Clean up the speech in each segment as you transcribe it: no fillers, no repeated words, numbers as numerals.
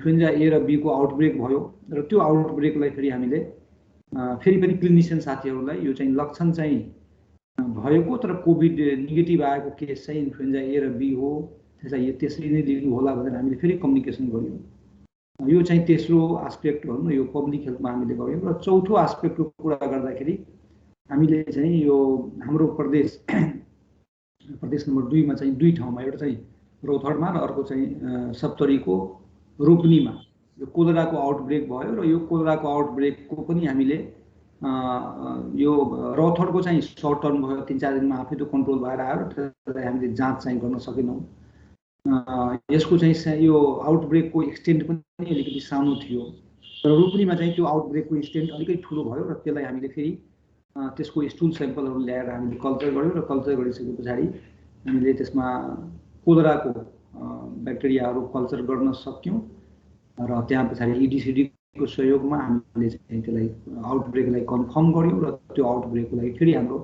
Influenza ए र be को outbreak भयो र त्यो आउटब्रेकलाई फेरि हामीले फेरि पनि क्लिनिसियन साथीहरूलाई यो चाहिँ लक्षण चाहिँ भएको तर कोभिड नेगेटिभ आएको केस चाहिँ इन्फ्लुएन्जा ए र बी हो, त्यसलाई त्यसरी नै लिनु होला भनेर हामीले फेरि कम्युनिकेसन गऱ्यौँ। यो चाहिँ तेस्रो आस्पेक्ट भनौँ न, यो पब्लिक हेल्थमा हामीले गऱ्यौँ। र चौथो आस्पेक्टको कुरा गर्दाखेरि हामीले चाहिँ यो हाम्रो प्रदेश नम्बर 2 मा चाहिँ 2 ठाउँमा, एउटा चाहिँ रौतहटमा र अर्को चाहिँ सप्तरीको रोपनीमा यो कोलेराको आउटब्रेक भयो र यो कोलेराको आउटब्रेकको पनि हामीले यो रौतहटको चाहिँ सर्ट टर्म भयो, 3-4 दिनमा आफै त्यो कन्ट्रोल भएर आयो र त्यसलाई हामीले जाँच चाहिँ गर्न सकेनौँ। यसको चाहिँ यो आउटब्रेकको एक्सटेन्ट पनि अलिकति सानो थियो र रोपनीमा चाहिँ त्यो आउटब्रेकको एक्सटेन्ट अलिकति ठुलो भयो र त्यसलाई हामीले फेरि त्यसको स्टुल स्याम्पलहरू ल्याएर हामीले कल्चर गऱ्यौँ र कल्चर गरिसके पछाडि हामीले त्यसमा कोलेराको ब्याक्टेरियाहरू कल्चर गर्न सक्यौँ र त्यहाँ पछाडि इडिसिडीको सहयोगमा हामीले चाहिँ त्यसलाई आउटब्रेकलाई कन्फर्म गऱ्यौँ र त्यो आउटब्रेकको लागि फेरि हाम्रो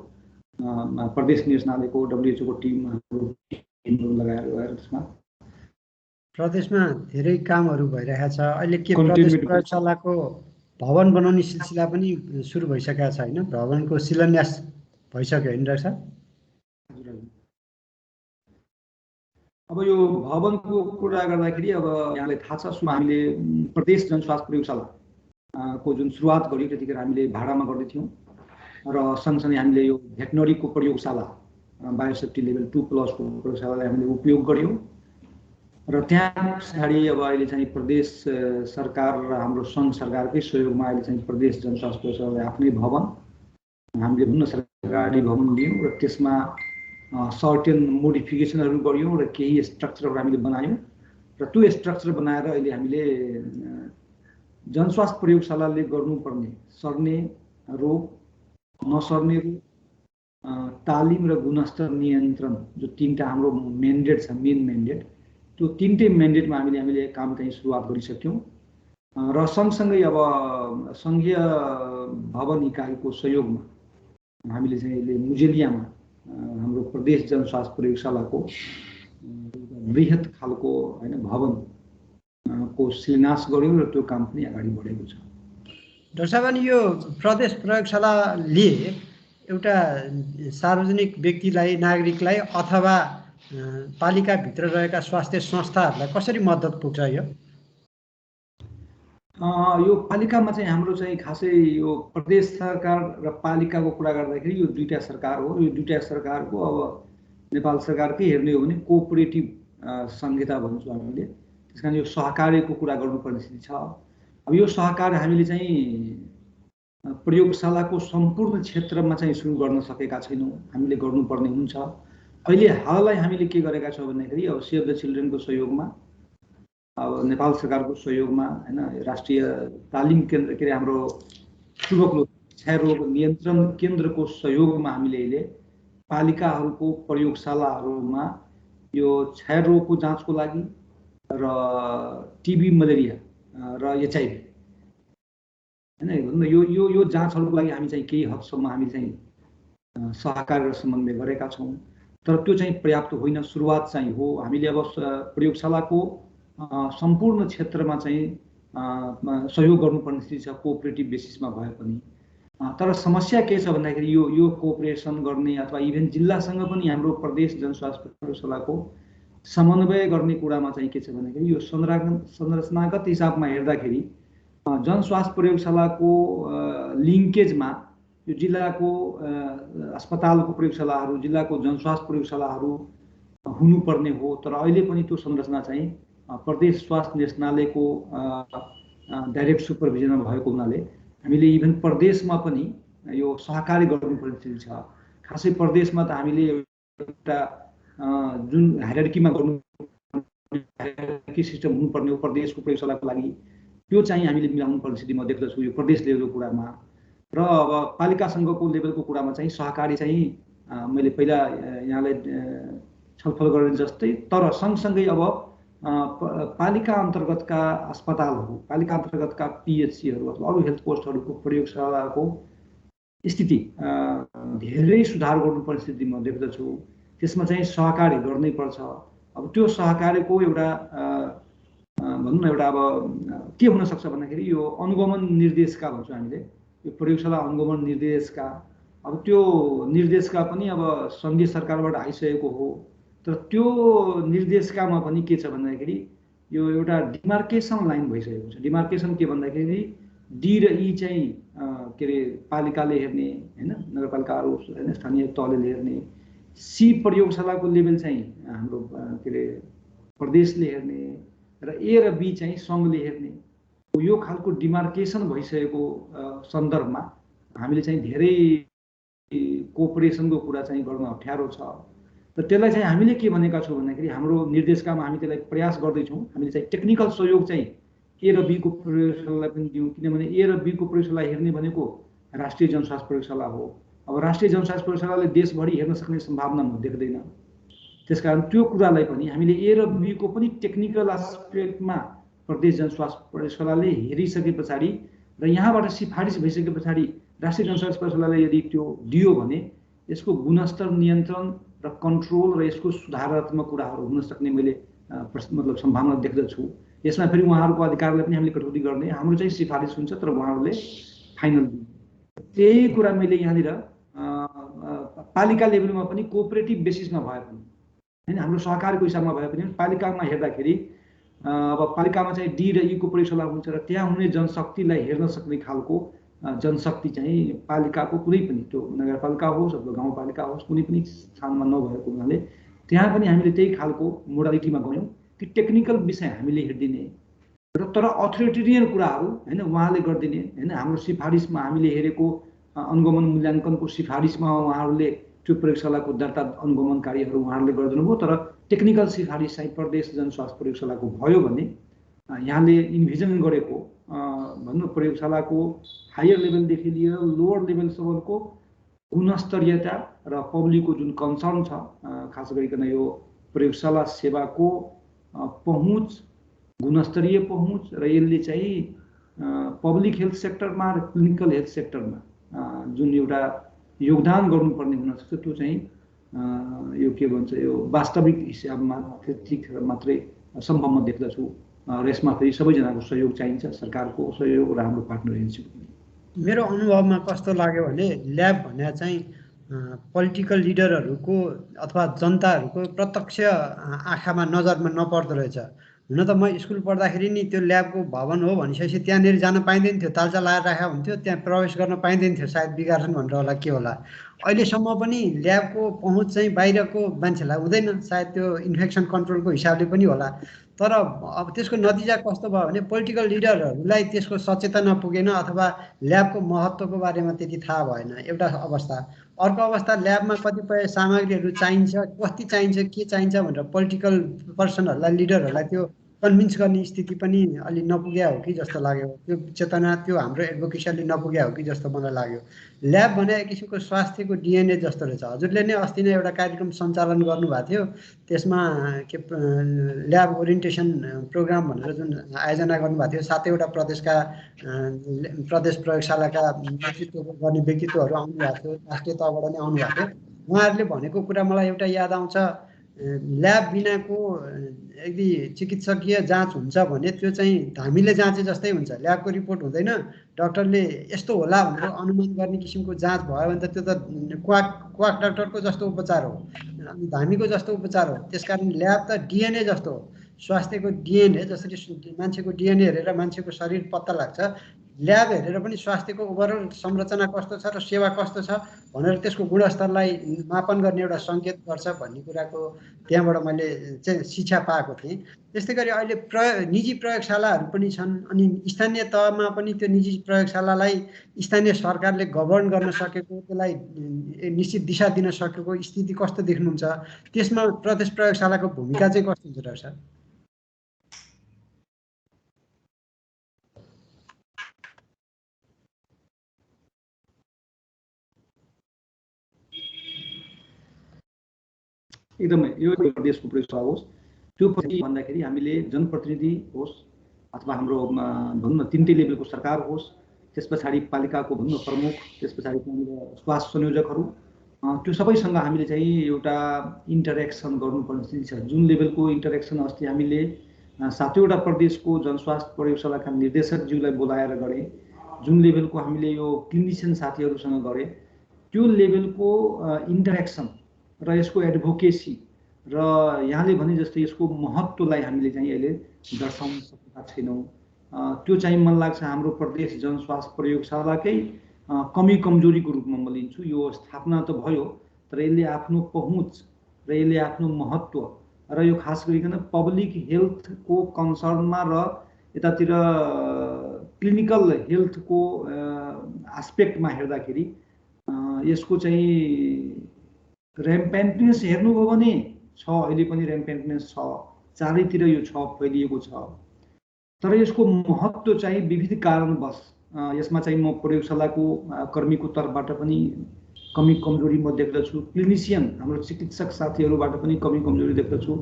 प्रदेश निर्देशनालयको WHO को टिमहरू लगाएर गएर त्यसमा प्रदेशमा धेरै कामहरू भइरहेको छ। अहिले के प्रदेश प्रयोगशालाको भवन बनाउने सिलसिला पनि सुरु भइसकेको छ होइन? भवनको शिलान्यास भइसक्यो होइन डाक्टर साहब? अब यो भवनको कुरा गर्दाखेरि अब यहाँलाई थाहा छ, हामीले प्रदेश जनस्वास्थ्य प्रयोगशाला को जुन सुरुवात गर्यो त्यतिखेर हामीले भाडामा गर्दै थियौँ र सँगसँगै हामीले यो भेटनरीको प्रयोगशाला बायोसेफ्टी लेभल 2+ को प्रयोगशालालाई हामीले उपयोग गऱ्यौँ र त्यहाँ पछाडि अब अहिले चाहिँ प्रदेश सरकार र हाम्रो सङ्घ सरकारकै सहयोगमा अहिले चाहिँ प्रदेश जनस्वास्थ्य प्रयोगशालालाई आफ्नै भवन हामीले भन्न सरकारी भवन लियौँ र त्यसमा सर्टेन मोडिफिकेसनहरू गऱ्यौँ र केही स्ट्रक्चरहरू हामीले बनायौँ र त्यो स्ट्रक्चर बनाएर अहिले हामीले जनस्वास्थ्य प्रयोगशालाले गर्नुपर्ने सर्ने रोग, नसर्ने रोग, तालिम र गुणस्तर नियन्त्रण जो 3टा हाम्रो म्यान्डेट छ, मेन म्यान्डेट, त्यो 3टै म्यान्डेटमा हामीले काम चाहिँ सुरुवात गरिसक्यौँ र सँगसँगै अब सङ्घीय भवन इकाइको सहयोगमा हामीले चाहिँ अहिले मुजेलियामा हाम्रो प्रदेश जनस्वास्थ्य प्रयोगशालाको बृहत खालको होइन भवन को शिलान्यास गऱ्यौँ र त्यो काम पनि अगाडि बढेको छ। डाक्टर साहब, अनि यो प्रदेश प्रयोगशालाले एउटा सार्वजनिक व्यक्तिलाई, नागरिकलाई अथवा पालिकाभित्र रहेका स्वास्थ्य संस्थाहरूलाई कसरी मद्दत पुग्छ? यो पालिकामा चाहिँ हाम्रो चाहिँ खासै यो प्रदेश सरकार र पालिकाको कुरा गर्दाखेरि यो 2टा सरकार हो। यो 2टा सरकारको अब नेपाल सरकारकै हेर्ने हो भने कोअपरेटिभ संहिता भन्छौँ हामीले, त्यस कारण यो सहकार्यको कुरा गर्नुपर्ने स्थिति छ। अब यो सहकार हामीले चाहिँ प्रयोगशालाको सम्पूर्ण क्षेत्रमा चाहिँ सुरु गर्न सकेका छैनौँ, हामीले गर्नुपर्ने हुन्छ। अहिले हाललाई हामीले के गरेका छौँ भन्दाखेरि अब सेभ द चिल्ड्रेनको सहयोगमा, अब नेपाल सरकारको सहयोगमा होइन, राष्ट्रिय तालिम केन्द्र के अरे हाम्रो तुबकरोग क्षयरोग नियन्त्रण केन्द्रको सहयोगमा हामीले अहिले पालिकाहरूको प्रयोगशालाहरूमा यो क्षयरोगको जाँचको लागि र टिबी, मलेरिया र HIV होइन यो जाँचहरूको लागि हामी चाहिँ केही हदसम्म हामी चाहिँ सहकारी र समन्वय गरेका छौँ, तर त्यो चाहिँ पर्याप्त होइन, सुरुवात चाहिँ हो। हामीले अब प्रयोगशालाको सम्पूर्ण क्षेत्रमा चाहिँ सहयोग गर्नुपर्ने स्थिति छ कोअपरेटिभ बेसिसमा भए पनि। तर समस्या के छ भन्दाखेरि यो कोअपरेसन गर्ने अथवा इभेन जिल्लासँग पनि हाम्रो प्रदेश जनस्वास्थ्य प्रयोगशालाको समन्वय गर्ने कुरामा चाहिँ के छ भन्दाखेरि यो संरचनागत हिसाबमा हेर्दाखेरि जनस्वास्थ्य प्रयोगशालाको लिङ्केजमा यो जिल्लाको अस्पतालको प्रयोगशालाहरू, जिल्लाको जनस्वास्थ्य प्रयोगशालाहरू हुनुपर्ने हो, तर अहिले पनि त्यो संरचना चाहिँ प्रदेश स्वास्थ्य निर्देशनालयको डाइरेक्ट सुपरभिजनमा भएको हुनाले हामीले इभन प्रदेशमा पनि यो सहकारी गर्नुपर्ने स्थिति छ। खासै प्रदेशमा त हामीले एउटा जुन हायरार्कीमा गर्नु हायरार्की सिस्टम हुनुपर्ने हो प्रदेशको प्रयोगशालाको लागि, त्यो चाहिँ हामीले मिलाउनु पर्ने स्थिति म देख्दछु यो प्रदेश लेभलको कुरामा। र अब पालिकासँगको लेभलको कुरामा चाहिँ सहकारी चाहिँ मैले पहिला यहाँलाई छलफल गरेँ जस्तै, तर सँगसँगै अब पालिका अन्तर्गतका अस्पतालहरू, पालिका अन्तर्गतका PHCहरू अथवा अरू हेल्थ पोस्टहरूको प्रयोगशालाको स्थिति धेरै सुधार गर्नुपर्ने स्थिति म देख्दछु। त्यसमा चाहिँ सहकारी गर्नै पर्छ। अब त्यो सहकारीको एउटा भनौँ भनौँ न एउटा अब के हुनसक्छ भन्दाखेरि यो अनुगमन निर्देशका भन्छौँ हामीले, यो प्रयोगशाला अनुगमन निर्देशका, अब त्यो निर्देशका पनि अब सङ्घीय सरकारबाट आइसकेको हो, तर त्यो निर्देशकामा पनि के छ भन्दाखेरि यो एउटा डिमार्केसन लाइन भइसकेको छ। डिमार्केसन के भन्दाखेरि डी र ई चाहिँ के अरे पालिकाले हेर्ने होइन, नगरपालिकाहरू होइन स्थानीय तहले हेर्ने, सी प्रयोगशालाको लेभल चाहिँ हाम्रो के अरे प्रदेशले हेर्ने र ए र बी चाहिँ सङ्घले हेर्ने, यो खालको डिमार्केसन भइसकेको सन्दर्भमा हामीले चाहिँ धेरै कोअपरेसनको कुरा चाहिँ गर्न अप्ठ्यारो छ। र त्यसलाई चाहिँ हामीले के भनेका छौँ भन्दाखेरि हाम्रो निर्देशकामा हामी त्यसलाई प्रयास गर्दैछौँ। हामीले चाहिँ टेक्निकल सहयोग चाहिँ ए र बीको प्रयोगशालालाई पनि दिउँ, किनभने ए र बीको प्रयोगशाला हेर्ने भनेको राष्ट्रिय जनस्वास्थ्य प्रयोगशाला हो। अब राष्ट्रिय जनस्वास्थ्य प्रयोगशालाले देशभरि हेर्न सक्ने सम्भावना म देख्दैन। त्यसकारण त्यो कुरालाई पनि हामीले ए र बीको पनि टेक्निकल एस्पेक्टमा प्रदेश जनस्वास्थ्य प्रयोगशालाले हेरिसके पछाडि र यहाँबाट सिफारिस भइसके पछाडि राष्ट्रिय जनस्वास्थ्य प्रयोगशालाले यदि त्यो दियो भने यसको गुणस्तर नियन्त्रण र कन्ट्रोल र यसको सुधारात्मक कुराहरू हुन सक्ने मैले मतलब सम्भावना देख्दछु। यसमा फेरि उहाँहरूको अधिकारलाई पनि हामीले कटौती गर्ने, हाम्रो चाहिँ सिफारिस हुन्छ तर उहाँहरूले फाइनल दिन्छ। त्यही कुरा मैले यहाँनिर पालिका लेभलमा पनि कोअपरेटिभ बेसिसमा भए पनि होइन, हाम्रो सहकारको हिसाबमा भए पनि पालिकामा हेर्दाखेरि अब पालिकामा चाहिँ डी र ई को प्रयोगशाला हुन्छ र त्यहाँ हुने जनशक्तिलाई हेर्न सक्ने खालको जनशक्ति चाहिँ पालिकाको कुनै पनि त्यो नगरपालिका होस् अथवा गाउँपालिका होस् कुनै पनि स्थानमा नभएको हुनाले त्यहाँ पनि हामीले त्यही खालको मोडालिटीमा गयौँ। ती टेक्निकल विषय हामीले हेरिदिने र तर अथोरिटेरियन कुराहरू होइन उहाँले गरिदिने होइन। हाम्रो सिफारिसमा हामीले हेरेको अनुगमन मूल्याङ्कनको सिफारिसमा उहाँहरूले त्यो प्रयोगशालाको दर्ता अनुगमन कार्यहरू उहाँहरूले गरिदिनु भयो, तर टेक्निकल सिफारिस चाहिँ प्रदेश जनस्वास्थ्य प्रयोगशालाको भयो भने यहाँले इन्भिजन गरेको भन्नु प्रयोगशालाको हायर लेभलदेखि लिएर लोवर लेभलसम्मको गुणस्तरीयता र पब्लिकको जुन कन्सर्न छ, खास गरिकन यो प्रयोगशाला सेवाको पहुँच, गुणस्तरीय पहुँच र यसले चाहिँ पब्लिक हेल्थ सेक्टरमा र क्लिनिकल हेल्थ सेक्टरमा जुन एउटा योगदान गर्नुपर्ने हुनसक्छ त्यो चाहिँ यो के भन्छ यो वास्तविक हिसाबमा त्यतिखेर मात्रै सम्भव म देख्दछु। र यसमा फेरि सबैजनाको सहयोग चाहिन्छ, सरकारको सहयोग र हाम्रो पार्टनर एनजिओ। मेरो अनुभवमा कस्तो लाग्यो भने ल्याब भन्ने चाहिँ पोलिटिकल लिडरहरूको अथवा जनताहरूको प्रत्यक्ष आँखामा नजरमा नपर्दो रहेछ। हुन त म स्कुल पढ्दाखेरि नि त्यो ल्याबको भवन हो भनिसकेपछि त्यहाँनिर जान पाइँदैन थियो, तालचा लगाएर राखेको हुन्थ्यो, त्यहाँ प्रवेश गर्न पाइँदैन थियो, सायद बिगार्छन् भनेर होला के होला। अहिलेसम्म पनि ल्याबको पहुँच चाहिँ बाहिरको मान्छेलाई हुँदैन, सायद त्यो इन्फेक्सन कन्ट्रोलको हिसाबले पनि होला। तर अब त्यसको नतिजा कस्तो भयो भने पोलिटिकल लिडरहरूलाई त्यसको सचेतना पुगेन अथवा ल्याबको महत्त्वको बारेमा त्यति थाहा भएन, एउटा अवस्था। अर्को अवस्था ल्याबमा कतिपय सामग्रीहरू चाहिन्छ, कति चाहिन्छ, के चाहिन्छ भनेर पोलिटिकल पर्सनहरूलाई लिडरहरूलाई त्यो कन्भिन्स गर्ने स्थिति पनि अलि नपुग्या हो कि जस्तो लाग्यो। त्यो चेतना त्यो हाम्रो एडभोकेसीले नपुग्या हो कि जस्तो मलाई लाग्यो। ल्याब भने एक किसिमको स्वास्थ्यको डिएनए जस्तो रहेछ। हजुरले नै अस्ति नै एउटा कार्यक्रम सञ्चालन गर्नुभएको थियो, त्यसमा के ल्याब ओरिएन्टेसन प्रोग्राम भनेर जुन आयोजना गर्नुभएको थियो, 7वटा प्रदेशका प्रदेश प्रयोगशालाका नेतृत्व गर्ने व्यक्तित्वहरू आउनुभएको थियो, राष्ट्रिय तहबाट नै आउनुभएको थियो। उहाँहरूले भनेको कुरा मलाई एउटा याद आउँछ, ल्याब बिनाको यदि चिकित्सकीय जाँच हुन्छ भने त्यो चाहिँ हामीले जाँचे जस्तै हुन्छ। ल्याबको रिपोर्ट हुँदैन, डक्टरले यस्तो होला भनेर अनुमान गर्ने किसिमको जाँच भयो भने त त्यो त क्वाक डाक्टरको जस्तो उपचार हो, अनि धामीको जस्तो उपचार हो। त्यसकारण ल्याब त डिएनए जस्तो हो, स्वास्थ्यको डिएनए। जसरी मान्छेको डिएनए हेरेर मान्छेको शरीर पत्ता लाग्छ, ल्याब हेरेर पनि स्वास्थ्यको ओभरअल संरचना कस्तो छ र सेवा कस्तो छ भनेर त्यसको गुणस्तरलाई मापन गर्ने एउटा सङ्केत गर्छ भन्ने कुराको त्यहाँबाट मैले चाहिँ शिक्षा पाएको थिएँ। त्यस्तै गरी अहिले निजी प्रयोगशालाहरू पनि छन्, अनि स्थानीय तहमा पनि त्यो निजी प्रयोगशालालाई स्थानीय सरकारले गभर्न गर्न सकेको, त्यसलाई निश्चित दिशा दिन सकेको स्थिति कस्तो देख्नुहुन्छ? त्यसमा प्रदेश प्रयोगशालाको भूमिका चाहिँ कस्तो हुन्छ डाक्टर साहब? एकदमै यो प्रदेशको प्रयोगशाला होस्, त्यो पछि भन्दाखेरि हामीले जनप्रतिनिधि होस् अथवा हाम्रो भनौँ न 3टै लेभलको सरकार होस्, त्यस पछाडि पालिकाको भनौँ न प्रमुख, त्यस पछाडि त्यहाँनिर स्वास्थ्य संयोजकहरू, त्यो सबैसँग हामीले चाहिँ एउटा इन्टरेक्सन गर्नुपर्ने स्थिति छ। जुन लेभलको इन्टरेक्सन अस्ति हामीले 7वटा प्रदेशको जनस्वास्थ्य प्रयोगशालाका निर्देशकज्यूलाई बोलाएर गरेँ। जुन लेभलको हामीले यो क्लिनिसियन साथीहरूसँग गरेँ त्यो लेभलको इन्टरेक्सन र यसको एडभोकेसी र यहाँले भने जस्तै यसको महत्त्वलाई हामीले चाहिँ अहिले दर्शाउन सकेका छैनौँ। त्यो चाहिँ मलाई लाग्छ हाम्रो प्रदेश जनस्वास्थ्य प्रयोगशालाकै कमी कमजोरीको रूपमा म लिन्छु। यो स्थापना त भयो तर यसले आफ्नो पहुँच र यसले आफ्नो महत्त्व र यो खास गरिकन पब्लिक हेल्थको कन्सर्नमा र यतातिर क्लिनिकल हेल्थको एस्पेक्टमा हेर्दाखेरि यसको चाहिँ र्याम्पेन्टनेस हेर्नुभयो भने छ, अहिले पनि र्याम्पेन्टनेस छ, चारैतिर यो छ, फैलिएको छ। तर यसको महत्त्व चाहिँ विविध कारणवश यसमा चाहिँ म प्रयोगशालाको कर्मीको तर्फबाट पनि कमी कमजोरी म देख्दछु, क्लिनिसियन हाम्रो चिकित्सक साथीहरूबाट पनि कमी कमजोरी देख्दछु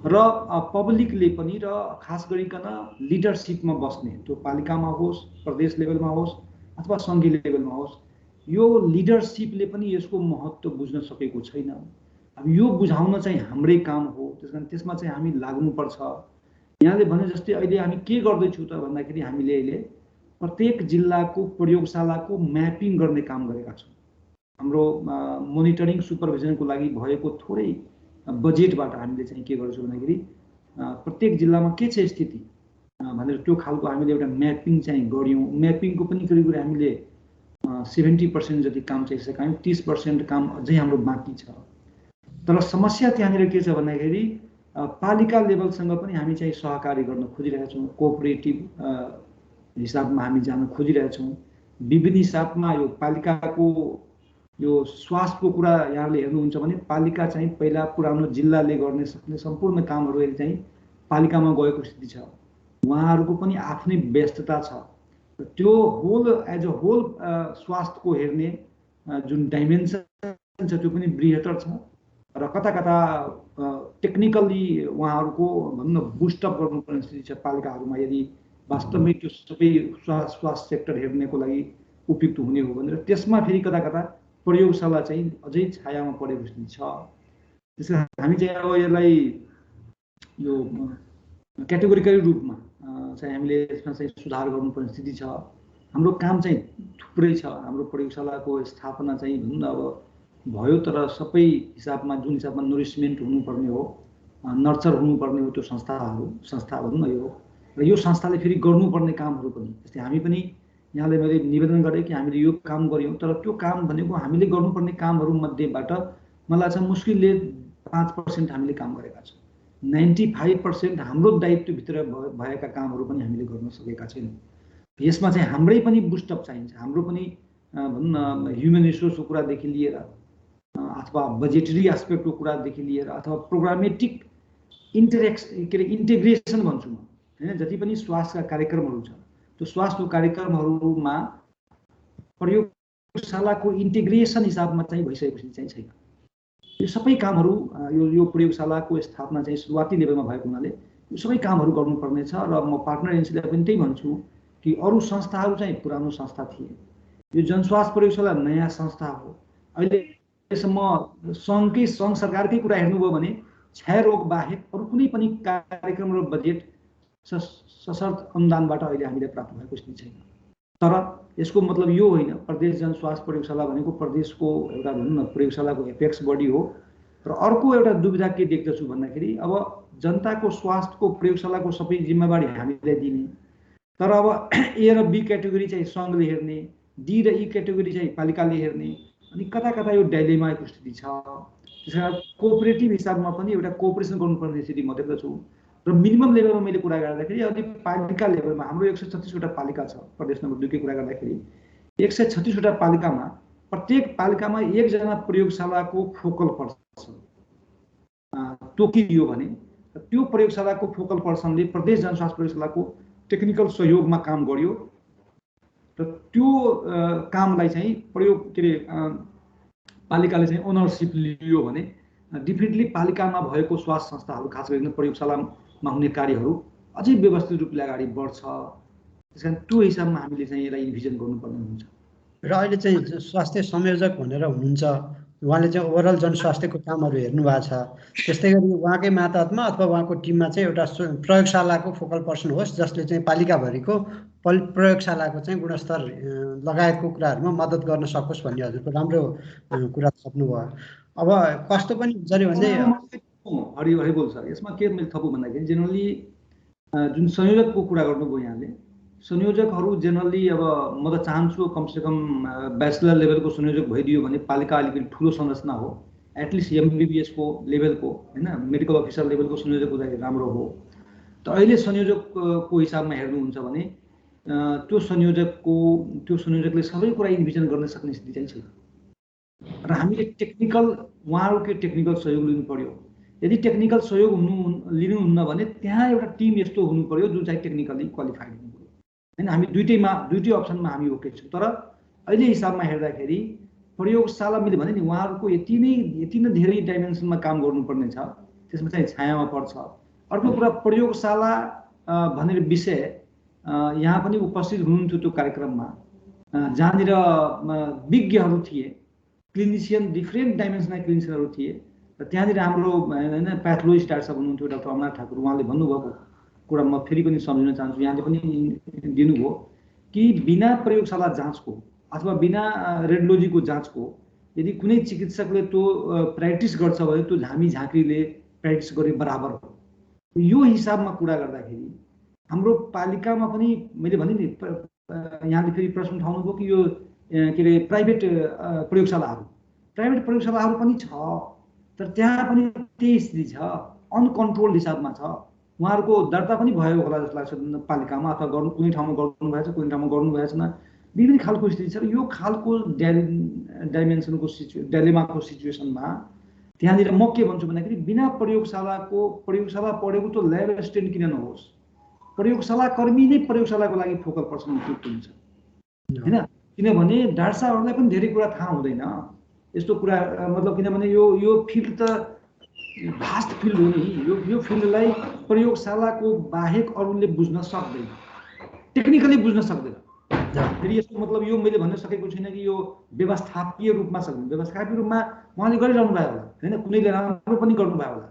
र पब्लिकले पनि र खास गरिकन लिडरसिपमा बस्ने त्यो पालिकामा होस्, प्रदेश लेभलमा होस् अथवा सङ्घीय लेभलमा होस्, यो लिडरसिपले पनि यसको महत्त्व बुझ्न सकेको छैन। अब यो बुझाउन चाहिँ हाम्रै काम हो, त्यसकारण त्यसमा चाहिँ हामी लाग्नुपर्छ। यहाँले भने जस्तै अहिले हामी के गर्दैछौँ त भन्दाखेरि हामीले अहिले प्रत्येक जिल्लाको प्रयोगशालाको म्यापिङ गर्ने काम गरेका छौँ। हाम्रो मोनिटरिङ सुपरभिजनको लागि भएको थोरै बजेटबाट हामीले चाहिँ के गर्छौँ भन्दाखेरि प्रत्येक जिल्लामा के छ स्थिति भनेर त्यो खालको हामीले एउटा म्यापिङ चाहिँ गऱ्यौँ। म्यापिङको पनि करिब करिब हामीले 70% जति काम चाहिँ सकायौँ, 30% काम अझै हाम्रो बाँकी छ। तर समस्या त्यहाँनिर के छ भन्दाखेरि पालिका लेभलसँग पनि हामी चाहिँ सहकारी गर्न खोजिरहेछौँ, कोअपरेटिभ हिसाबमा हामी जान खोजिरहेछौँ। विभिन्न हिसाबमा यो पालिकाको यो स्वास्थ्यको कुरा यहाँले हेर्नुहुन्छ भने पालिका चाहिँ पहिला पुरानो जिल्लाले गर्ने सक्ने सम्पूर्ण कामहरू अहिले चाहिँ पालिकामा गएको स्थिति छ। उहाँहरूको पनि आफ्नै व्यस्तता छ। त्यो होल एज अ होल स्वास्थ्यको हेर्ने जुन डाइमेन्सन छ त्यो पनि बृहत्तर छ र कता कता टेक्निकल्ली उहाँहरूको भनौँ न बुस्टअप गर्नुपर्ने स्थिति छ पालिकाहरूमा यदि वास्तवमै त्यो सबै स्वास्थ्य सेक्टर हेर्नेको लागि उपयुक्त हुने हो भनेर। त्यसमा फेरि कता कता प्रयोगशाला चाहिँ अझै छायामा परेको स्थिति छ। त्यसकारण हामी चाहिँ अब यसलाई यो क्याटेगोरिकल रूपमा चाहिँ हामीले यसमा चाहिँ सुधार गर्नुपर्ने स्थिति छ। हाम्रो काम चाहिँ थुप्रै छ। हाम्रो प्रयोगशालाको स्थापना चाहिँ भनौँ न अब भयो तर सबै हिसाबमा जुन हिसाबमा नरिसमेन्ट हुनुपर्ने हो, नर्चर हुनुपर्ने हो त्यो संस्था भनौँ न यो, र यो संस्थाले फेरि गर्नुपर्ने कामहरू पनि जस्तै हामी पनि यहाँले मैले निवेदन गरेँ कि हामीले यो काम गऱ्यौँ तर त्यो काम भनेको हामीले गर्नुपर्ने कामहरू मध्येबाट मलाई लाग्छ मुस्किलले 5% हामीले काम गरेका छौँ। 95% हाम्रो दायित्वभित्र भएका कामहरू पनि हामीले गर्न सकेका छैनौँ। यसमा चाहिँ हाम्रै पनि बुस्टअप चाहिन्छ। हाम्रो पनि भनौँ न ह्युमन रिसोर्सको कुरादेखि लिएर अथवा बजेटरी एस्पेक्टको कुरादेखि लिएर अथवा प्रोग्रामेटिक इन्टेग्रेसन भन्छु म होइन, जति पनि स्वास्थ्यका कार्यक्रमहरू छ त्यो स्वास्थ्य कार्यक्रमहरूमा प्रयोगशालाको इन्टिग्रेसन हिसाबमा चाहिँ भइसकेपछि चाहिँ छैन। यो सबै कामहरू यो प्रयोगशालाको स्थापना चाहिँ सुरुवाती लेभलमा भएको हुनाले यो सबै कामहरू गर्नुपर्ने छ र म पार्टनर एजेन्सीलाई पनि त्यही भन्छु कि अरू संस्थाहरू चाहिँ पुरानो संस्था थिए, यो जनस्वास्थ्य प्रयोगशाला नयाँ संस्था हो। अहिलेसम्म सङ्घ सरकारकै कुरा हेर्नुभयो भने क्षयरोग बाहेक अरू कुनै पनि कार्यक्रम र बजेट सशर्त अनुदानबाट अहिले हामीले प्राप्त भएको स्थिति छैन। तर यसको मतलब यो होइन प्रदेश जनस्वास्थ्य प्रयोगशाला भनेको प्रदेशको एउटा भनौँ न प्रयोगशालाको एपेक्स बडी हो। र अर्को एउटा दुविधा के देख्दछु भन्दाखेरि अब जनताको स्वास्थ्यको प्रयोगशालाको सबै जिम्मेवारी हामीलाई दिने, तर अब ए र बी क्याटेगोरी चाहिँ सङ्घले हेर्ने, डी र ई क्याटेगोरी चाहिँ पालिकाले हेर्ने, अनि कता कता यो डाइलेमाको स्थिति छ। त्यस कारण कोअपरेटिभ हिसाबमा पनि एउटा कोअपरेसन गर्नुपर्ने स्थिति म देख्दछु। र मिनिमम लेभलमा मैले कुरा गर्दाखेरि अहिले पालिका लेभलमा हाम्रो 136वटा पालिका छ। प्रदेश नम्बर 2 की कुरा गर्दाखेरि 136वटा पालिकामा प्रत्येक पालिकामा एकजना प्रयोगशालाको फोकल पर्सन तोकिदियो भने त्यो प्रयोगशालाको फोकल पर्सनले प्रदेश जनस्वास्थ्य प्रयोगशालाको टेक्निकल सहयोगमा काम गर्यो र त्यो कामलाई चाहिँ पालिकाले चाहिँ ओनरसिप लियो भने डिफिनेटली पालिकामा भएको स्वास्थ्य संस्थाहरू खास गरी प्रयोगशालामा हुने कार्यहरू अझै व्यवस्थित रूपले अगाडि बढ्छ। त्यसकारण त्यो हिसाबमा हामीले चाहिँ यसलाई रिभिजन गर्नुपर्ने हुन्छ। र अहिले चाहिँ स्वास्थ्य संयोजक भनेर हुनुहुन्छ उहाँले चाहिँ ओभरअल जनस्वास्थ्यको कामहरू हेर्नु भएको छ। त्यस्तै गरी उहाँकै मातहतमा अथवा उहाँको टिममा चाहिँ एउटा प्रयोगशालाको फोकल पर्सन होस् जसले चाहिँ पालिकाभरिको प्रयोगशालाको चाहिँ गुणस्तर लगायतको कुराहरूमा मद्दत गर्न सकोस् भन्ने हजुरको राम्रो कुरा थप्नुभयो। अब कस्तो पनि हुन्छ अरे भने हरिबोल सर, यसमा के मैले थपु भन्दाखेरि जेनरली जुन संयोजकको कुरा गर्नुभयो यहाँले, संयोजकहरू जेनरली अब म त चाहन्छु कमसेकम ब्याचलर लेभलको संयोजक भइदियो भने पालिका अलिकति ठुलो संरचना हो, एटलिस्ट एमबिबिएसको लेभलको होइन मेडिकल अफिसर लेभलको संयोजक हुँदाखेरि राम्रो हो। त अहिले संयोजकको हिसाबमा हेर्नुहुन्छ भने त्यो संयोजकले सबै कुरा इन्भिजन गर्न सक्ने स्थिति चाहिँ छैन र हामीले टेक्निकल उहाँहरूकै टेक्निकल सहयोग लिनु पर्यो। यदि टेक्निकल सहयोग लिनुहुन्न भने त्यहाँ एउटा टिम यस्तो हुनु पर्यो जुन चाहिँ टेक्निकली क्वालिफाइड हुनु पर्यो होइन। हामी दुइटै अप्सनमा हामी ओके छौँ। तर अहिले हिसाबमा हेर्दाखेरि प्रयोगशाला मैले भने नि उहाँहरूको यति नै धेरै डाइमेन्सनमा काम गर्नुपर्ने छ, त्यसमा चाहिँ छायामा पर्छ। अर्को कुरा प्रयोगशाला भनेर विषय यहाँ पनि उपस्थित हुनुहुन्थ्यो त्यो कार्यक्रममा, जहाँनिर विज्ञहरू थिए, क्लिनिसियन डिफ्रेन्ट डाइमेन्सनल क्लिनिसियनहरू थिए र त्यहाँनिर हाम्रो होइन प्याथोलोजिस्ट डाक्टर साहब हुनुहुन्थ्यो डाक्टर अमरनाथ ठाकुर, उहाँले भन्नुभएको कुरा म फेरि पनि सम्झिन चाहन्छु, यहाँले पनि दिनुभयो कि बिना प्रयोगशाला जाँचको अथवा बिना रेडियोलोजीको जाँचको यदि कुनै चिकित्सकले त्यो प्र्याक्टिस गर्छ भने त्यो झामी झाँक्रीले प्र्याक्टिस गरे बराबर हो। यो हिसाबमा कुरा गर्दाखेरि हाम्रो पालिकामा पनि मैले भने नि यहाँले फेरि प्रश्न उठाउनुभयो कि यो के अरे प्राइभेट प्रयोगशालाहरू पनि छ, तर त्यहाँ पनि त्यही स्थिति छ, अनकन्ट्रोल्ड हिसाबमा छ। उहाँहरूको दर्ता पनि भयो होला जस्तो लाग्छ पालिकामा, अथवा कुनै ठाउँमा गर्नुभएछ कुनै ठाउँमा गर्नु भएछ न, विभिन्न खालको स्थिति छ। यो खालको डाइमेन्सनको डेलेमाको सिचुएसनमा त्यहाँनिर म के भन्छु भन्दाखेरि बिना प्रयोगशाला पढेको त ल्याब एसिस्टेन्ट किन नहोस्, प्रयोगशाला कर्मी नै प्रयोगशालाको लागि फोकल पर्सन उपयुक्त हुन्छ होइन। किनभने डाक्टर साहबहरूलाई पनि धेरै कुरा थाहा हुँदैन यस्तो कुरा, मतलब किनभने यो फिल्ड त भास्ट फिल्ड हो नि। यो फिल्डलाई प्रयोगशालाको बाहेक अरूले बुझ्न सक्दैन, टेक्निकली बुझ्न सक्दैन। फेरि यसको मतलब यो मैले भन्न सकेको छैन कि यो व्यवस्थापकीय रूपमा सक्दैन, व्यवस्थापकीय रूपमा उहाँले गरिरहनु भयो होला होइन, कुनैले राम्रो पनि गर्नुभयो होला,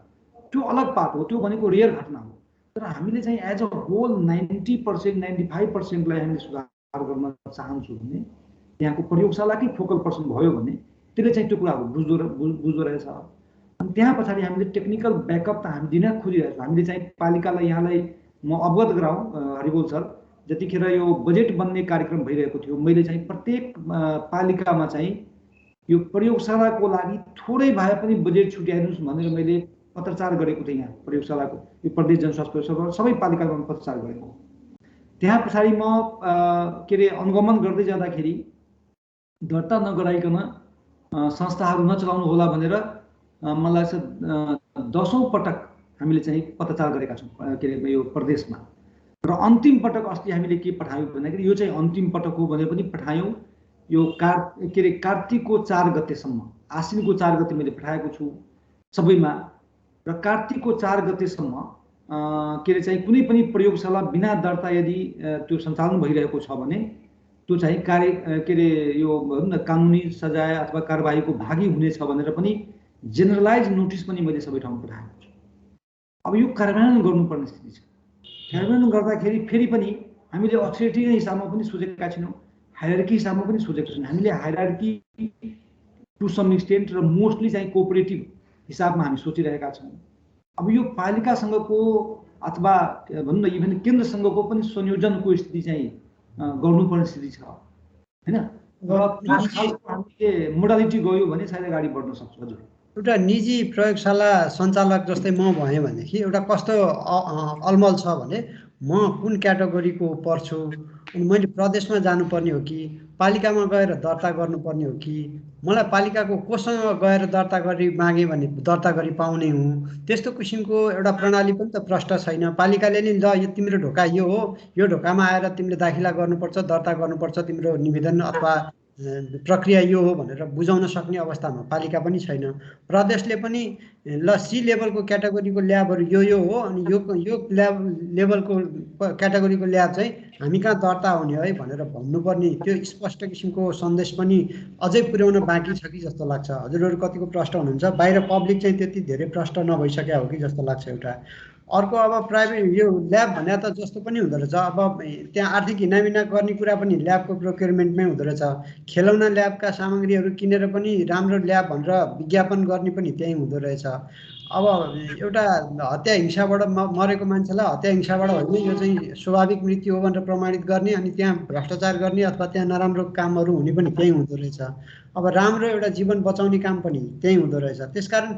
त्यो अलग पार्ट हो, त्यो भनेको रेयर घटना हो। तर हामीले चाहिँ एज अ होल 90% 95%लाई हामीले सुधार गर्न चाहन्छौँ भने त्यहाँको प्रयोगशालाकै फोकल पर्सन भयो भने त्यसले चाहिँ त्यो कुराहरू बुझ्दो रहेछ। अनि त्यहाँ पछाडि हामीले टेक्निकल ब्याकअप त हामी दिन खोजिरहेको छौँ। हामीले चाहिँ पालिकालाई यहाँलाई म अवगत गराउँ हरिबोल सर, जतिखेर यो बजेट बन्ने कार्यक्रम भइरहेको थियो मैले चाहिँ प्रत्येक पालिकामा चाहिँ यो प्रयोगशालाको लागि थोरै भए पनि बजेट छुट्याइदिनुहोस् भनेर मैले पत्रचार गरेको थिएँ। यहाँ प्रयोगशालाको यो प्रदेश जनस्वास्थ्य प्रयोगशाला सबै पालिकामा पत्रचार गरेको। त्यहाँ पछाडि म के अरे अनुगमन गर्दै जाँदाखेरि दर्ता नगराइकन संस्थाहरू नचलाउनु होला भनेर मलाई लाग्छ 10औं पटक हामीले चाहिँ पत्रचार गरेका छौँ के अरे यो प्रदेशमा। र अन्तिम पटक अस्ति हामीले के पठायौँ भन्दाखेरि यो चाहिँ अन्तिम पटक हो भनेर पनि पठायौँ। यो के अरे कार्तिकको 4 गतेसम्म, आश्विनको 4 गते मैले पठाएको छु सबैमा, र कार्तिकको 4 गतेसम्म के अरे चाहिँ कुनै पनि प्रयोगशाला बिना दर्ता यदि त्यो सञ्चालन भइरहेको छ भने त्यो चाहिँ के अरे यो भनौँ न कानुनी सजाय अथवा कारबाहीको भागी हुनेछ भनेर पनि जेनरलाइज नोटिस पनि मैले सबै ठाउँमा पठाएको छु। अब यो कार्यान्वयन गर्नुपर्ने स्थिति छ। कार्यान्वयन गर्दाखेरि फेरि पनि हामीले अथोरिटी हिसाबमा पनि सोचेका छैनौँ, हायरार्की हिसाबमा पनि सोचेका छैनौँ। हामीले हायरार्की टु सम एक्सटेन्ट र मोस्टली चाहिँ कोअपरेटिभ हिसाबमा हामी सोचिरहेका छौँ। अब यो पालिकासँगको अथवा भनौँ न इभन केन्द्रसँगको पनि संयोजनको स्थिति चाहिँ गर्नुपर्ने स्थिति छ होइन। हामीले मोडालिटी गयो भने सायद अगाडि बढ्न सक्छ। हजुर, एउटा निजी प्रयोगशाला सञ्चालक जस्तै म भएँ भनेदेखि एउटा कस्तो अलमल छ भने म कुन क्याटेगोरीको पर्छु, अनि मैले प्रदेशमा जानुपर्ने हो कि पालिकामा गएर दर्ता गर्नुपर्ने हो कि मलाई पालिकाको कोसँग गएर दर्ता गरी मागेँ भने दर्ता गरी पाउने हुँ, त्यस्तो किसिमको एउटा प्रणाली पनि त प्रष्ट छैन। पालिकाले नि ल यो तिम्रो ढोका यो हो, यो ढोकामा आएर तिमीले दाखिला गर्नुपर्छ, दर्ता गर्नुपर्छ, तिम्रो निवेदन अथवा प्रक्रिया यो हो भनेर बुझाउन सक्ने अवस्थामा पालिका पनि छैन। प्रदेशले पनि ल सी लेभलको क्याटेगोरीको ल्याबहरू यो हो अनि यो ल्याब लेभलको क्याटेगोरीको ल्याब चाहिँ हामी कहाँ दर्ता हुने है भनेर भन्नुपर्ने त्यो स्पष्ट किसिमको सन्देश पनि अझै पुर्याउन बाँकी छ कि जस्तो लाग्छ। हजुरहरू कतिको प्रष्ट हुनुहुन्छ? बाहिर पब्लिक चाहिँ त्यति धेरै प्रष्ट नभइसक्यो हो कि जस्तो लाग्छ एउटा। अर्को अब प्राइभेट यो ल्याब भने त जस्तो पनि हुँदो रहेछ, अब त्यहाँ आर्थिक हिनामिना गर्ने कुरा पनि ल्याबको प्रोक्योरमेन्टमै हुँदो रहेछ। खेलौना ल्याबका सामग्रीहरू किनेर पनि राम्रो ल्याब भनेर विज्ञापन गर्ने पनि त्यहीँ हुँदो रहेछ। अब एउटा हत्या हिंसाबाट मरेको मान्छेलाई हत्या हिंसाबाट होइन, यो चाहिँ स्वाभाविक मृत्यु हो भनेर प्रमाणित गर्ने अनि त्यहाँ भ्रष्टाचार गर्ने अथवा त्यहाँ नराम्रो कामहरू हुने पनि त्यहीँ हुँदो रहेछ। अब राम्रो एउटा जीवन बचाउने काम पनि त्यहीँ हुँदो रहेछ। त्यसकारण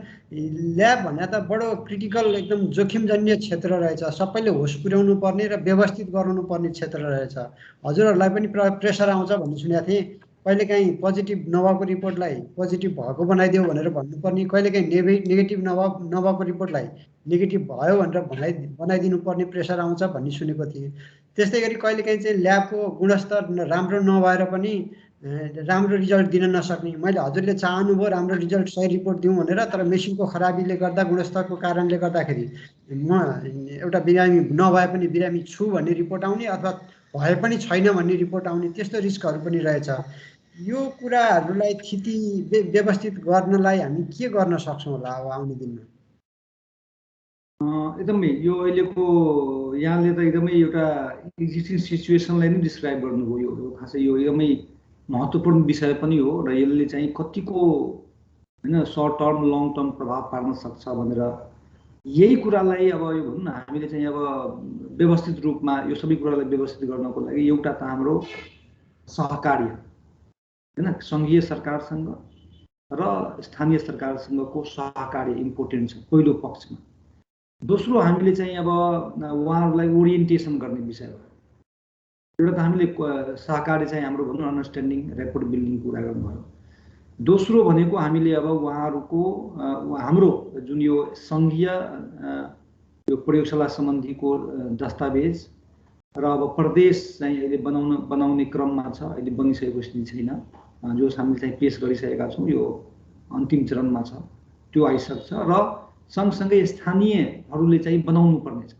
ल्याब भने त बडो क्रिटिकल एकदम जोखिमजन्य क्षेत्र रहेछ, सबैले होस पुर्याउनु पर्ने र व्यवस्थित गराउनु पर्ने क्षेत्र रहेछ। हजुरहरूलाई पनि प्रेसर आउँछ भन्ने सुनेको थिएँ। कहिलेकाहीँ पोजिटिभ नभएको रिपोर्टलाई पोजिटिभ भएको बनाइदियो भनेर भन्नुपर्ने, कहिलेकाहीँ नेगेटिभ नभएको रिपोर्टलाई नेगेटिभ भयो भनेर बनाइदिनु पर्ने प्रेसर आउँछ भन्ने सुनेको थिएँ। त्यस्तै गरी कहिलेकाहीँ चाहिँ ल्याबको गुणस्तर राम्रो नभएर पनि राम्रो रिजल्ट दिन नसक्ने। मैले हजुरले चाहनुभयो राम्रो रिजल्ट सही रिपोर्ट दिउँ भनेर, तर मेसिनको खराबीले गर्दा गुणस्तरको कारणले गर्दाखेरि म एउटा बिरामी नभए पनि बिरामी छु भन्ने रिपोर्ट आउने अथवा भए पनि छैन भन्ने रिपोर्ट आउने, त्यस्तो रिस्कहरू पनि रहेछ। यो कुराहरूलाई स्थिति व्यवस्थित गर्नलाई हामी के गर्न सक्छौँ होला अब आउने दिनमा? एकदमै यो अहिलेको यहाँले त एकदमै एउटा एक्जिस्टिङ सिचुएसनलाई नै डिस्क्राइब गर्नुभयो। यो खासै यो एकदमै महत्त्वपूर्ण विषय पनि हो र यसले चाहिँ कतिको होइन सर्ट टर्म लङ टर्म प्रभाव पार्न सक्छ भनेर यही कुरालाई अब यो भनौँ न हामीले चाहिँ अब व्यवस्थित रूपमा यो सबै कुरालाई व्यवस्थित गर्नको लागि एउटा त हाम्रो सहकार्य होइन सङ्घीय सरकारसँग र स्थानीय सरकारसँगको सहकार्य इम्पोर्टेन्ट छ पहिलो पक्षमा। दोस्रो हामीले चाहिँ अब उहाँहरूलाई ओरिएन्टेसन गर्ने विषय हो। एउटा त हामीले सहकार्य चाहिँ हाम्रो भनौँ अन्डरस्ट्यान्डिङ रेपोर्ट बिल्डिङ कुरा गर्नुभयो। दोस्रो भनेको हामीले अब उहाँहरूको हाम्रो जुन यो सङ्घीय यो प्रयोगशाला सम्बन्धीको दस्तावेज र अब प्रदेश चाहिँ अहिले बनाउने क्रममा छ, अहिले बनिसकेको स्थिति छैन, जो हामीले चाहिँ पेस गरिसकेका छौँ, यो अन्तिम चरणमा छ, त्यो आइसक्छ र सँगसँगै स्थानीयहरूले चाहिँ बनाउनु पर्ने छ।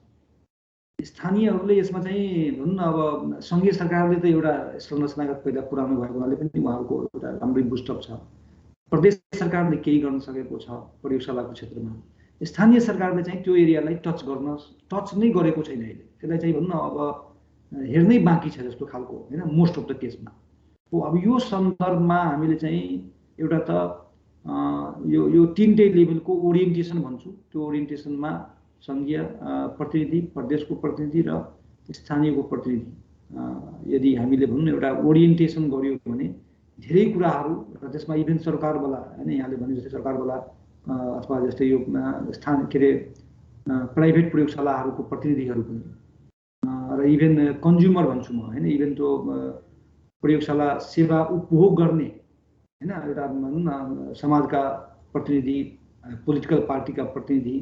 स्थानीयहरूले यसमा चाहिँ भनौँ न अब सङ्घीय सरकारले त एउटा संरचनागत पहिला पुरानो भएको हुनाले पनि उहाँहरूको एउटा राम्रै बुस्टअप छ। प्रदेश सरकारले केही गर्न सकेको छ प्रयोगशालाको क्षेत्रमा, स्थानीय सरकारले चाहिँ त्यो एरियालाई टच नै गरेको छैन। अहिले त्यसलाई चाहिँ भनौँ न अब हेर्नै बाँकी छ जस्तो खालको होइन मोस्ट अफ द केसमा हो। अब यो सन्दर्भमा हामीले चाहिँ एउटा त यो तिनटै लेभलको ओरिएन्टेसन भन्छु, त्यो ओरिएन्टेसनमा सङ्घीय प्रतिनिधि, प्रदेशको प्रतिनिधि र स्थानीयको प्रतिनिधि यदि हामीले भनौँ न एउटा ओरिएन्टेसन गर्यो भने धेरै कुराहरू र त्यसमा इभेन सरकारवाला होइन यहाँले भने जस्तै सरकारवाला अथवा जस्तै यो स्थान के अरे प्राइभेट प्रयोगशालाहरूको प्रतिनिधिहरू पनि र इभेन कन्ज्युमर भन्छु म होइन, इभेन त्यो प्रयोगशाला सेवा उपभोग गर्ने होइन एउटा भनौँ न समाजका प्रतिनिधि, पोलिटिकल पार्टीका प्रतिनिधि,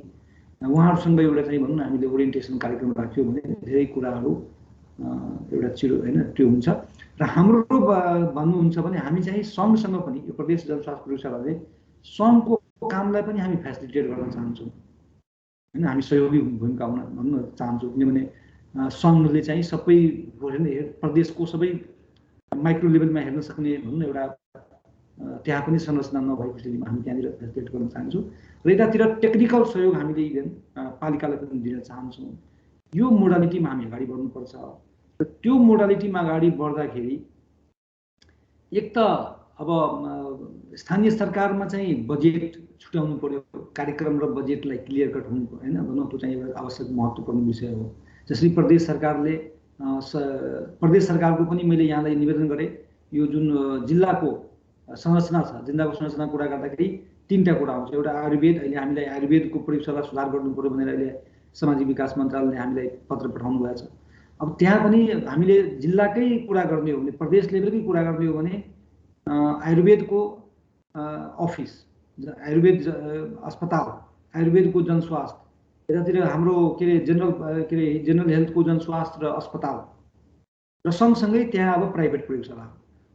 उहाँहरूसँग एउटा चाहिँ भनौँ न हामीले ओरिएन्टेसन कार्यक्रम राख्यो भने धेरै कुराहरू एउटा चिरो होइन त्यो हुन्छ। र हाम्रो भन्नुहुन्छ भने हामी चाहिँ सङ्घसँग पनि यो प्रदेश जनस्वास्थ्य प्रयोगशालाले सङ्घको कामलाई पनि हामी फेसिलिटेट गर्न चाहन्छौँ होइन, हामी सहयोगी भूमिका भन्न चाहन्छौँ। किनभने सङ्घले चाहिँ सबै प्रदेशको सबै माइक्रो लेभलमा हेर्न सक्ने भनौँ न एउटा त्यहाँ पनि संरचना नभएको स्थितिमा हामी त्यहाँनिर फेसिलिटेट गर्न चाहन्छौँ र यतातिर टेक्निकल सहयोग हामीले इभेन पालिकालाई पनि दिन चाहन्छौँ। यो मोडालिटीमा हामी अगाडि बढ्नुपर्छ र त्यो मोडालिटीमा अगाडि बढ्दाखेरि एक त अब स्थानीय सरकारमा चाहिँ बजेट छुट्याउनु पर्यो, कार्यक्रम र बजेटलाई क्लियर कट हुनु पर्यो होइन, भनौँ त्यो चाहिँ एउटा आवश्यक महत्त्वपूर्ण विषय हो। जसरी प्रदेश सरकारको पनि मैले यहाँलाई निवेदन गरेँ, यो जुन जिल्लाको संरचना छ, जिल्लाको संरचना कुरा गर्दाखेरि तीनटा कुरा आउँछ। एउटा आयुर्वेद, अहिले हामीलाई आयुर्वेदको प्रयोगशाला सुधार गर्नु पर्यो भनेर अहिले सामाजिक विकास मन्त्रालयले हामीलाई पत्र पठाउनु भएको छ। अब त्यहाँ पनि हामीले जिल्लाकै कुरा गर्ने हो भने, प्रदेश लेभलकै कुरा गर्ने हो भने आयुर्वेदको अफिस, आयुर्वेद अस्पताल, आयुर्वेदको जनस्वास्थ्य, यतातिर हाम्रो के अरे जेनरल हेल्थको जनस्वास्थ्य र अस्पताल र सँगसँगै त्यहाँ अब प्राइभेट प्रयोगशाला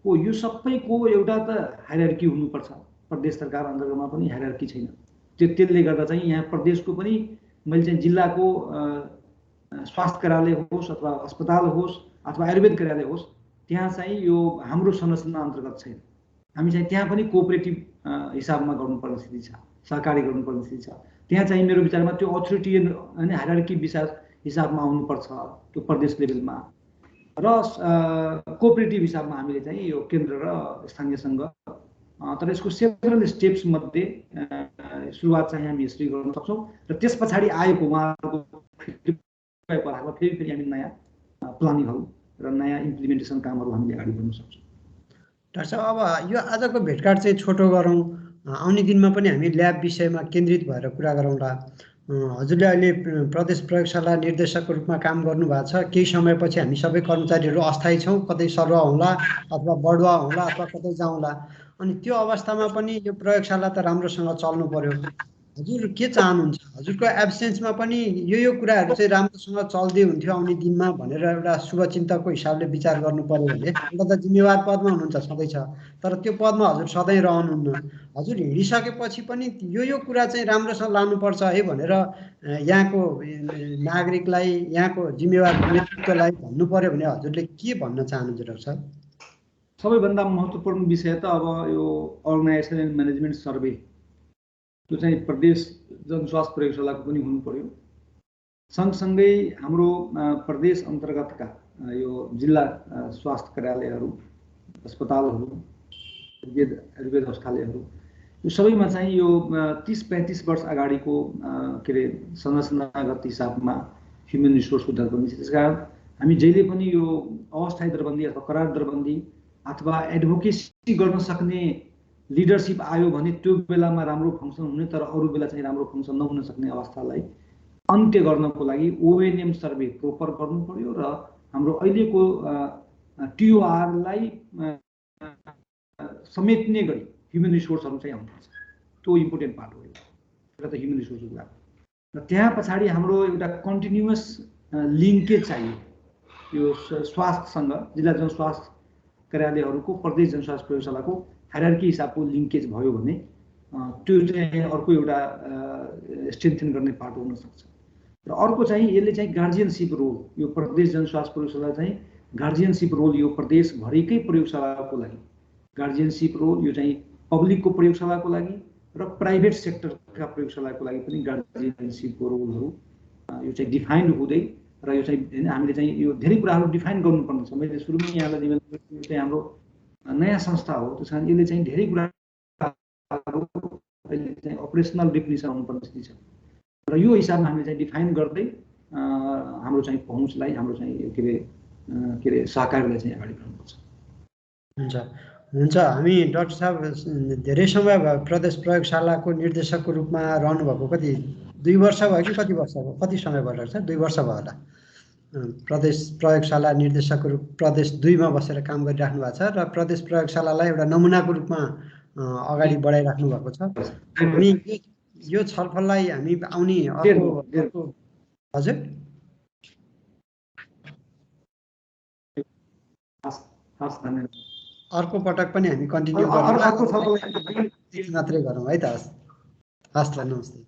हो यो सबैको एउटा त हायरार्की हुनुपर्छ। प्रदेश सरकार अन्तर्गतमा पनि हायरार्की छैन। त्यसले गर्दा चाहिँ यहाँ प्रदेशको पनि मैले चाहिँ जिल्लाको स्वास्थ्य कार्यालय होस् अथवा अस्पताल होस् अथवा आयुर्वेद कार्यालय होस् त्यहाँ चाहिँ यो हाम्रो संरचना अन्तर्गत छैन। हामी चाहिँ त्यहाँ पनि कोअपरेटिभ हिसाबमा गर्नुपर्ने स्थिति छ, सहकारी गर्नुपर्ने स्थिति छ। त्यहाँ चाहिँ मेरो विचारमा त्यो अथोरिटी होइन हायरार्की हिसाबमा आउनुपर्छ त्यो प्रदेश लेभलमा र कोअपरेटिभ हिसाबमा हामीले चाहिँ यो केन्द्र र स्थानीयसँग तर यसको सेभरल स्टेप्स मध्ये सुरुवात चाहिँ हामी यसरी गर्न सक्छौँ र त्यस पछाडि आएको उहाँहरूको फेरि हामी नयाँ प्लानिङहरू र नयाँ इम्प्लिमेन्टेसन कामहरू हामीले अगाडि बढ्न सक्छौँ। डाक्टर साहब अब यो आजको भेटघाट चाहिँ छोटो गरौँ, आउने दिनमा पनि हामी ल्याब विषयमा केन्द्रित भएर कुरा गरौँला। हजुरले अहिले प्रदेश प्रयोगशाला निर्देशकको रूपमा काम गर्नुभएको छ। केही समयपछि हामी सबै कर्मचारीहरू अस्थायी छौँ, कतै सरुवा होला अथवा बढुवा होला अथवा कतै जाउँला। अनि त्यो अवस्थामा पनि यो प्रयोगशाला त राम्रोसँग चल्नु पर्यो। हजुर के चाहनुहुन्छ? हजुरको एब्सेन्समा पनि यो कुराहरू चाहिँ राम्रोसँग चल्दै हुन्थ्यो आउने दिनमा भनेर एउटा शुभचिन्तकको हिसाबले विचार गर्नु पर्यो भने एउटा त जिम्मेवार पदमा हुनुहुन्छ सधैँ छ, तर त्यो पदमा हजुर सधैँ रहनुहुन्न। हजुर हिँडिसकेपछि पनि यो कुरा चाहिँ राम्रोसँग लानुपर्छ है भनेर यहाँको नागरिकलाई यहाँको जिम्मेवार नेतृत्वलाई भन्नु पर्यो भने हजुरले के भन्न चाहनुहुन्छ डाक्टर साहब? सबैभन्दा महत्त्वपूर्ण विषय त अब यो अर्गनाइजेसन एन्ड म्यानेजमेन्ट सर्वे त्यो चाहिँ प्रदेश जनस्वास्थ्य प्रयोगशालाको पनि हुनु पर्यो। सँगसँगै हाम्रो प्रदेश अन्तर्गतका यो जिल्ला स्वास्थ्य कार्यालयहरू, अस्पतालहरू, आयुर्वेद औषधालयहरू यो सबैमा चाहिँ यो 30-35 वर्ष अगाडिको के अरे संरचनागत हिसाबमा ह्युमन रिसोर्सको दरबन्दी छ। त्यसकारण हामी जहिले पनि यो अस्थायी दरबन्दी अथवा करार दरबन्दी अथवा एडभोकेसी गर्न सक्ने लिडरसिप आयो भने त्यो बेलामा राम्रो फङ्सन हुने तर अरू बेला चाहिँ राम्रो फङ्सन नहुन सक्ने अवस्थालाई अन्त्य गर्नको लागि ओएनएम सर्वे प्रोपर गर्नु पर्यो र हाम्रो अहिलेको टिओआरलाई समेट्ने गरी ह्युमन रिसोर्सहरू चाहिँ आउनुपर्छ। त्यो इम्पोर्टेन्ट पार्ट हो एउटा त ह्युमन रिसोर्सको कुरा। र त्यहाँ पछाडि हाम्रो एउटा कन्टिन्युअस लिङ्केज चाहियो यो स्वास्थ्यसँग, जिल्ला जनस्वास्थ्य कार्यालयहरूको प्रदेश जनस्वास्थ्य प्रयोगशालाको हायरार्की हिसाबको लिङ्केज भयो भने त्यो चाहिँ अर्को एउटा स्ट्रेन्थन गर्ने पार्ट हुन सक्छ। र अर्को चाहिँ यसले चाहिँ गार्जियनसिप रोल, यो प्रदेश जनस्वास्थ्य प्रयोगशाला चाहिँ गार्जियनसिप रोल यो प्रदेशभरिकै प्रयोगशालाको लागि गार्जियनसिप रोल यो चाहिँ पब्लिकको प्रयोगशालाको लागि र प्राइभेट सेक्टरका प्रयोगशालाको लागि पनि गार्जियनसिपको रोलहरू यो चाहिँ डिफाइन्ड हुँदै र यो चाहिँ होइन हामीले चाहिँ यो धेरै कुराहरू डिफाइन गर्नुपर्ने छ। मैले सुरुमै यहाँलाई निवेदन चाहिँ हाम्रो नयाँ संस्था हो, त्यस कारण यसले चाहिँ धेरै कुराहरू अहिले चाहिँ अपरेसनल डेफिनिसन हुनुपर्ने स्थिति छ र यो हिसाबमा हामीले चाहिँ डिफाइन गर्दै हाम्रो चाहिँ पहुँचलाई हाम्रो चाहिँ के अरे सहकारीलाई चाहिँ अगाडि बढाउनुपर्छ। हुन्छ हुन्छ हामी डाक्टर साहब धेरै समय भयो प्रदेश प्रयोगशालाको निर्देशकको रूपमा रहनुभएको, कति 2 वर्ष भयो कि कति वर्ष भयो, कति समय भयो डाक्टर साहब? 2 वर्ष भयो होला। प्रदेश प्रयोगशाला निर्देशकको रूप प्रदेश 2 मा बसेर काम गरिराख्नु भएको छ र प्रदेश प्रयोगशालालाई एउटा नमुनाको रूपमा अगाडि बढाइराख्नु भएको छ। अनि यो छलफललाई हामी आउने अर्को हजुर अर्को पटक पनि हामी कन्टिन्यू गर्छौँ, मात्रै गरौँ है त। हस् ल, नमस्ते।